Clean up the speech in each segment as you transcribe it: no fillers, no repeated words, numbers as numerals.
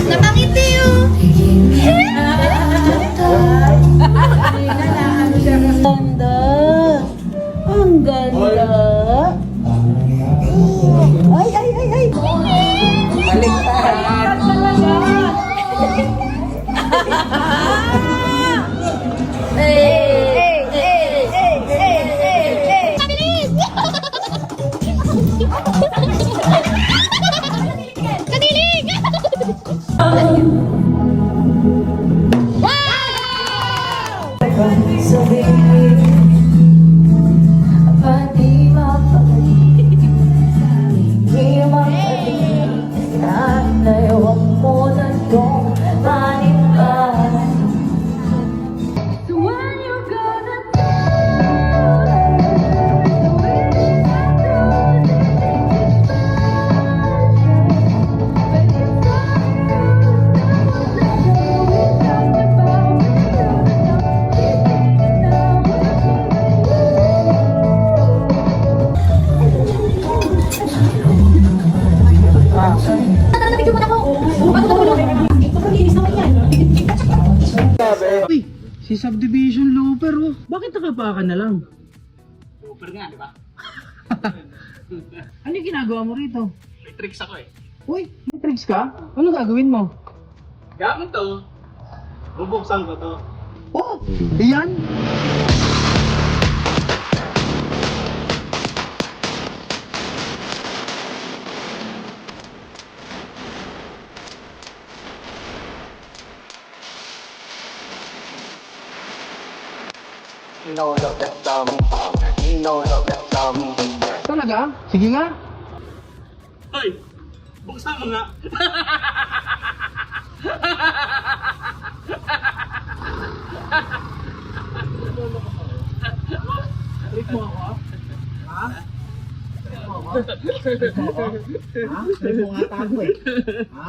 Napangiti yun. Ganda. Ang ganda. Ay, ay, ay, ay. Baliktad talaga. Uy, si Subdivision Looper oh. Bakit nakapaka na lang? Looper nga, di ba? Ano yung ginagawa mo rito? May tricks ako eh. Uy, may tricks ka? Ano gagawin mo? Gamit to. Bubuksan ko to. Oh, iyan? Talaga? Sige nga. Hoy! Buksan mo nga! Trick mo ako? Ha? Trick mo ako? Trick mo ako? Ha? Trick mo nga tago eh. Ha?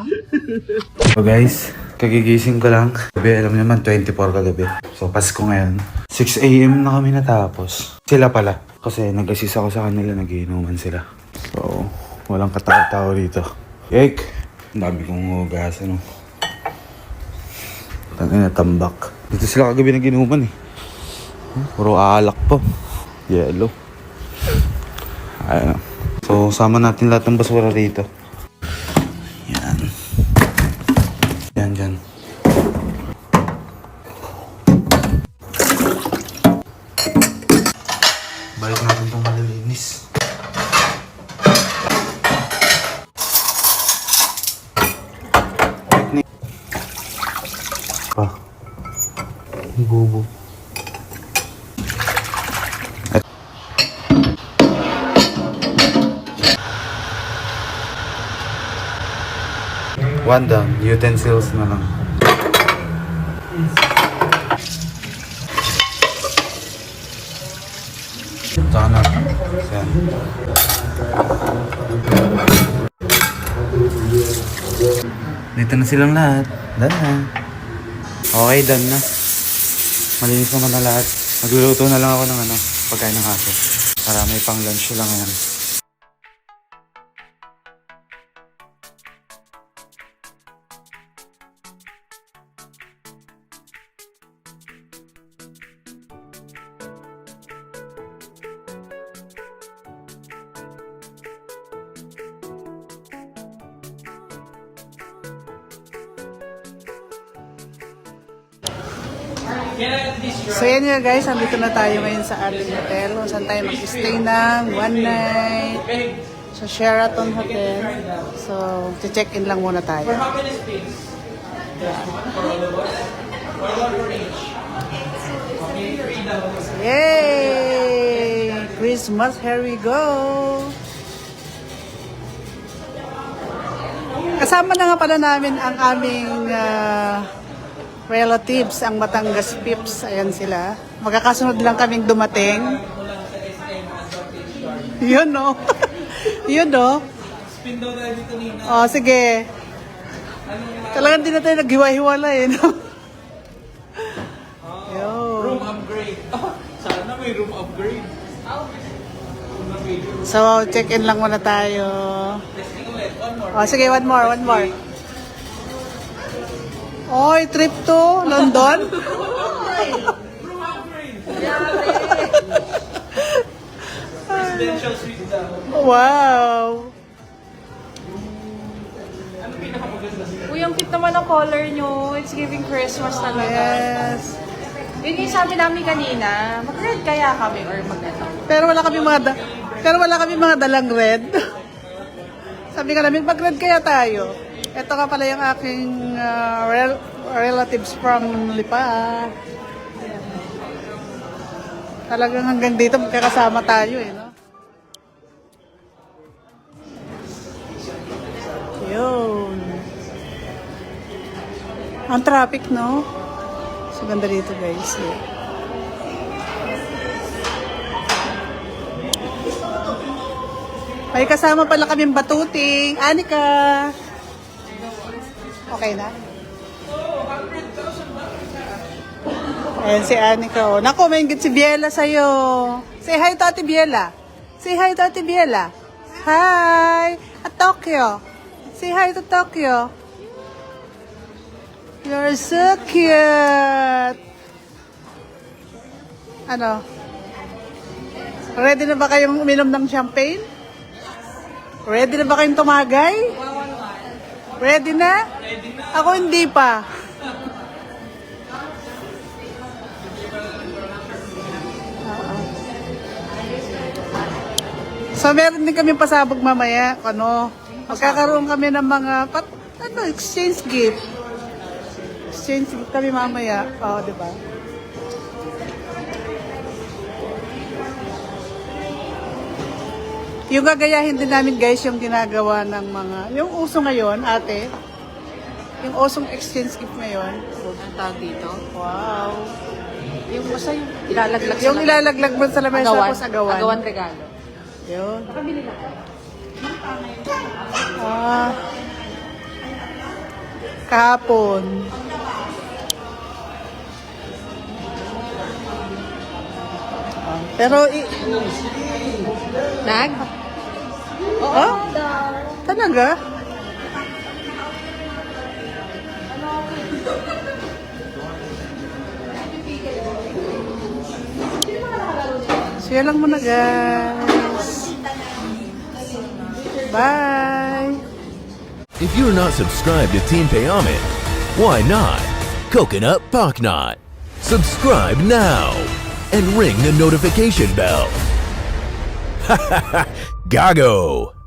So guys, kagigising ko lang. Gabi, alam niyo naman, 24 kagabi. So Pasko ngayon. 6 AM na kami natapos. Sila pala. Kasi nag-assist ako sa kanila, nagiinuman sila. So, walang katao-tao dito. Yek! Ang dami kong hugasan. Tangina, tambak. Dito sila kagabi nagiinuman eh. Puro alak po. Yellow. Ayan. So, sama natin lahat ng basura rito. Yan. Yan, dyan. Balik natin itong malilinis. Technique. Pa. Bubo. One down, utensils na lang. Saka na. Yan. Dito na silang lahat. Done na. Okay, done na. Malinis naman na lahat. Magluluto na lang ako ng pagkain ng aso. Para may pang lunch lang yan. So yan nga guys, andito na tayo ngayon sa ating hotel kung saan tayo mag-stay ng one night sa Sheraton Hotel. So, check-in lang muna tayo. Yay! Christmas, here we go! Kasama na nga pala namin ang aming relatives, ang Batangas Pips. Ayan sila. Magkakasunod lang kaming dumating. Yun no. Yun no. Oh, sige. Talagang din na tayo naghiwa-hiwala eh. No? Yo. Room upgrade. Sana may room upgrade. So, check-in lang muna tayo. Oh, sige, one more. Oy, trip to London? Residential suite daw. Wow. Uy, ang cute naman ang color nyo. It's giving Christmas talaga. Yes. Yun yung sabi namin kanina, mag-red kaya kami or mag-ano. Pero wala kami mga dalang red. Sabi ka namin, mag-red kaya tayo. Ito ka pala yung aking relatives from Lipa. Talagang hanggang dito magkakasama tayo eh, no? Yun. Ang traffic, no? So, ganda dito, guys. Yeah. May kasama pala kaming batuting. Anika! Okay na? Ayan si Anika. Oh. Naku, may ingit si Biela sa'yo. Say hi to Ate Biela. Say hi to Ate Biela. Hi! At Tokyo. Say hi to Tokyo. You're so cute. Ano? Ready na ba kayong uminom ng champagne? Ready na ba kayong tumagay? Ready na? Ako hindi pa. So, meron din kami pasabog mamaya. Ano? Magkakaroon kami ng mga exchange gift. Exchange gift kami mamaya. Oo, di ba? Yung gagayahin din namin guys yung ginagawa ng mga, yung uso ngayon, ate, yung usong exchange gift ngayon. Ang tawag dito? Wow. Yung basta yung ilalaglag Yung ilalaglag mo sa lamesa tapos agawan. Agawan regalo. Yun. Nakabili na. Ah. Kahapon. Ah, pero, Nag? oh? Talaga? Share lang muna guys. Bye! If you're not subscribed to Team Payaman, why not? Coconut Pocknot. Subscribe now and ring the notification bell. Gago!